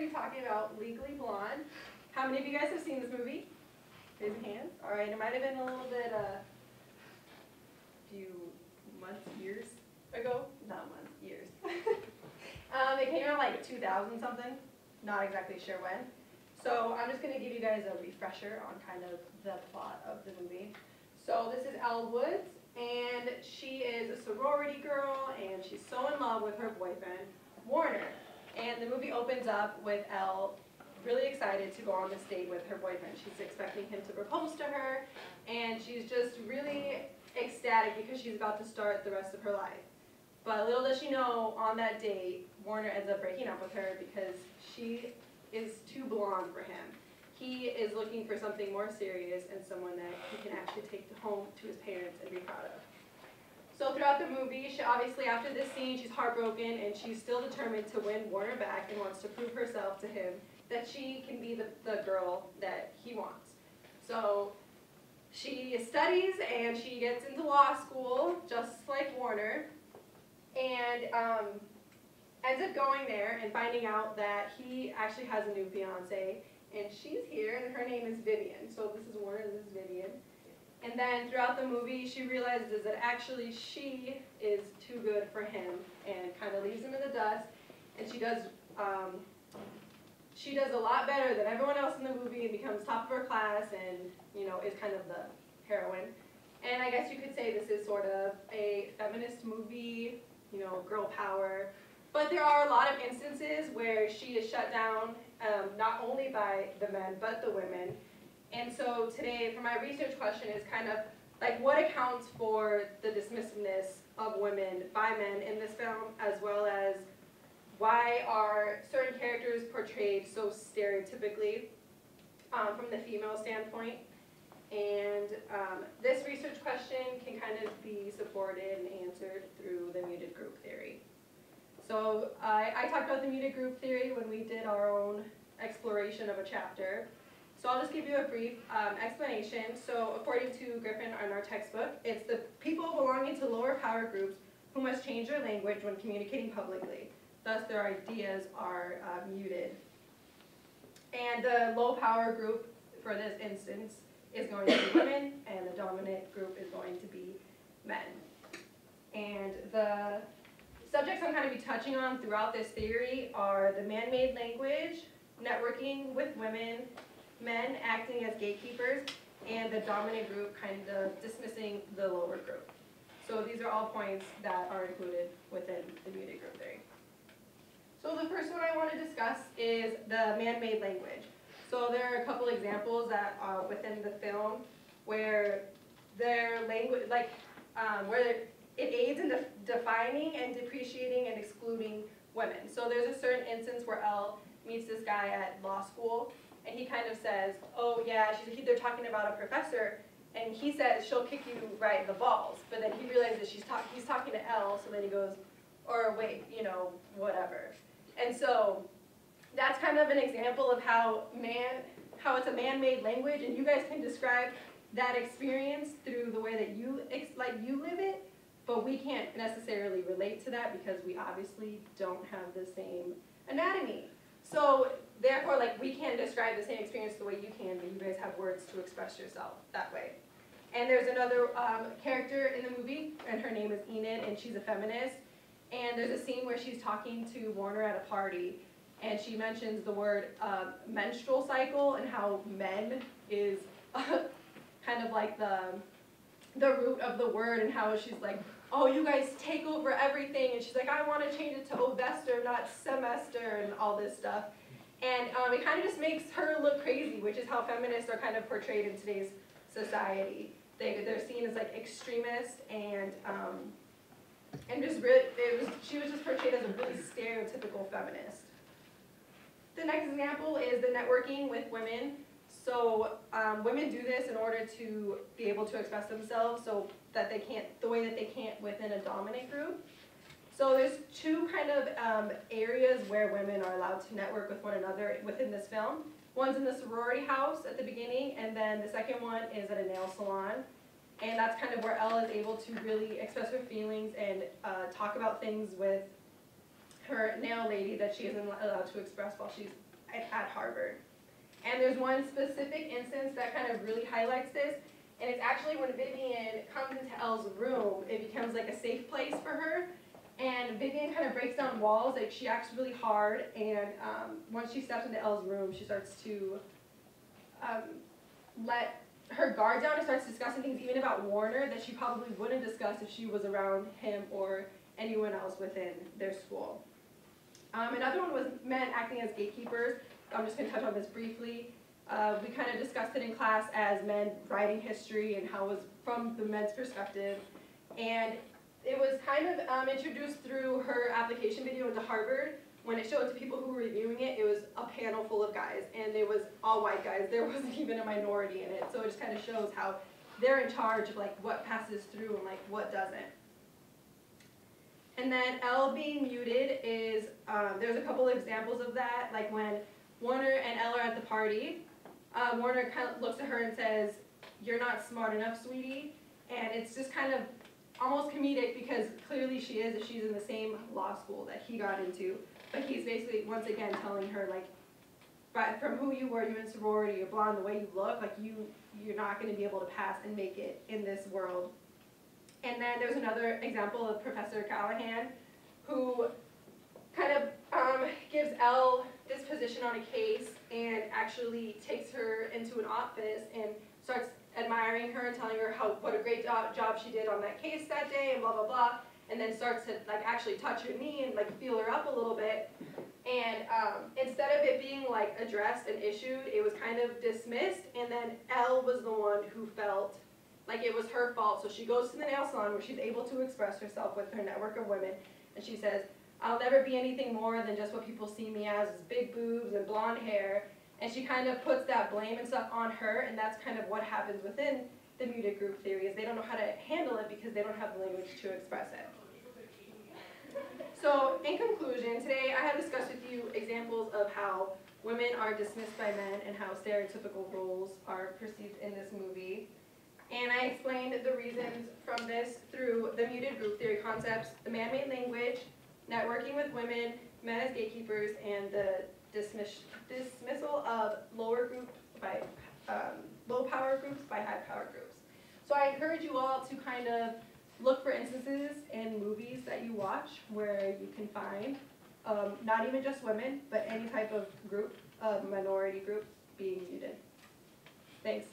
be talking about Legally Blonde. How many of you guys have seen this movie? Raise your hands. All right, it might have been a little bit, few months, years ago. Not months, years. It came out like 2000 something. Not exactly sure when. So I'm just going to give you guys a refresher on kind of the plot of the movie. So this is Elle Woods, and she is a sorority girl, and she's so in love with her boyfriend, Warner. And the movie opens up with Elle really excited to go on this date with her boyfriend. She's expecting him to propose to her, and she's just really ecstatic because she's about to start the rest of her life. But little does she know, on that date, Warner ends up breaking up with her because she is too blonde for him. He is looking for something more serious and someone that he can actually take home to his parents and be proud of. So throughout the movie, she obviously after this scene, she's heartbroken and she's still determined to win Warner back and wants to prove herself to him that she can be the girl that he wants. So she studies and she gets into law school, just like Warner, and ends up going there and finding out that he actually has a new fiance, and she's here, and her name is Vivian. So this is Warner, this is Vivian. And then throughout the movie, she realizes that actually she is too good for him and kind of leaves him in the dust, and she does a lot better than everyone else in the movie and becomes top of her class and, you know, is kind of the heroine. And I guess you could say this is sort of a feminist movie, you know, girl power. But there are a lot of instances where she is shut down, not only by the men, but the women. And so today, for my research question is kind of like what accounts for the dismissiveness of women by men in this film, as well as why are certain characters portrayed so stereotypically from the female standpoint. And this research question can kind of be supported and answered through the muted group theory. So I talked about the muted group theory when we did our own exploration of a chapter. So I'll just give you a brief explanation. So according to Griffin in our textbook, it's the people belonging to lower power groups who must change their language when communicating publicly. Thus their ideas are muted. And the low power group for this instance is going to be women, and the dominant group is going to be men. And the subjects I'm going to be touching on throughout this theory are the man-made language, networking with women, men acting as gatekeepers, and the dominant group kind of dismissing the lower group. So these are all points that are included within the muted group theory. So the first one I want to discuss is the man-made language. So there are a couple examples that are within the film where their language, where it aids in defining and depreciating and excluding women. So there's a certain instance where Elle meets this guy at law school, and he kind of says, oh yeah, they're talking about a professor, and he says she'll kick you right in the balls. But then he realizes he's talking to Elle, so then he goes, or wait, you know, whatever. And so that's kind of an example of how it's a man-made language, and you guys can describe that experience through the way that you live it, but we can't necessarily relate to that because we obviously don't have the same anatomy. So therefore, we can't describe the same experience the way you can, but you guys have words to express yourself that way. And there's another character in the movie, and her name is Enid, and she's a feminist. And there's a scene where she's talking to Warner at a party, and she mentions the word menstrual cycle and how men is kind of like the root of the word, and how she's like, oh, you guys take over everything, and she's like, I want to change it to ovester, not semester, and all this stuff. And it kind of just makes her look crazy, which is how feminists are kind of portrayed in today's society. They're seen as like extremists, and just really, she was just portrayed as a really stereotypical feminist. The next example is the networking with women. So women do this in order to be able to express themselves so that they can't, the way that they can't within a dominant group. So there's two kind of areas where women are allowed to network with one another within this film. One's in the sorority house at the beginning, and then the second one is at a nail salon. And that's kind of where Elle is able to really express her feelings and talk about things with her nail lady that she isn't allowed to express while she's at Harvard. And there's one specific instance that kind of really highlights this, and it's actually when Vivian comes into Elle's room, it becomes like a safe place for her, and Vivian kind of breaks down walls, like she acts really hard, and once she steps into Elle's room, she starts to let her guard down and starts discussing things even about Warner that she probably wouldn't discuss if she was around him or anyone else within their school. Another one was men acting as gatekeepers. I'm just going to touch on this briefly. We kind of discussed it in class as men writing history and how it was from the men's perspective. And it was kind of introduced through her application video into Harvard. When it showed to people who were reviewing it, it was a panel full of guys, and it was all white guys. There wasn't even a minority in it. So it just kind of shows how they're in charge of like what passes through and like what doesn't. And then Elle being muted is, there's a couple of examples of that, like when Warner and Elle are at the party, Warner kind of looks at her and says, "You're not smart enough, sweetie," and it's just kind of almost comedic because clearly she is, if she's in the same law school that he got into, but he's basically, once again, telling her, like, but from who you were, you're in sorority, you're blonde, the way you look, like, you're not going to be able to pass and make it in this world. And then there's another example of Professor Callahan, who kind of gives Elle this position on a case and actually takes her into an office and starts admiring her and telling her what a great job she did on that case that day and blah, blah, blah. And then starts to like actually touch her knee and like feel her up a little bit. And instead of it being like addressed and issued, it was kind of dismissed. And then Elle was the one who felt like it was her fault. So she goes to the nail salon where she's able to express herself with her network of women. And she says, "I'll never be anything more than just what people see me as big boobs and blonde hair." And she kind of puts that blame and stuff on her, and that's kind of what happens within the muted group theory, is they don't know how to handle it because they don't have the language to express it. So in conclusion, today I have discussed with you examples of how women are dismissed by men and how stereotypical roles are perceived in this movie. And I explained the reasons from this through the muted group theory concepts, the man-made language, networking with women, men as gatekeepers, and the dismissal of low power groups by high power groups. So I encourage you all to kind of look for instances in movies that you watch where you can find not even just women, but any type of group, minority group being muted. Thanks.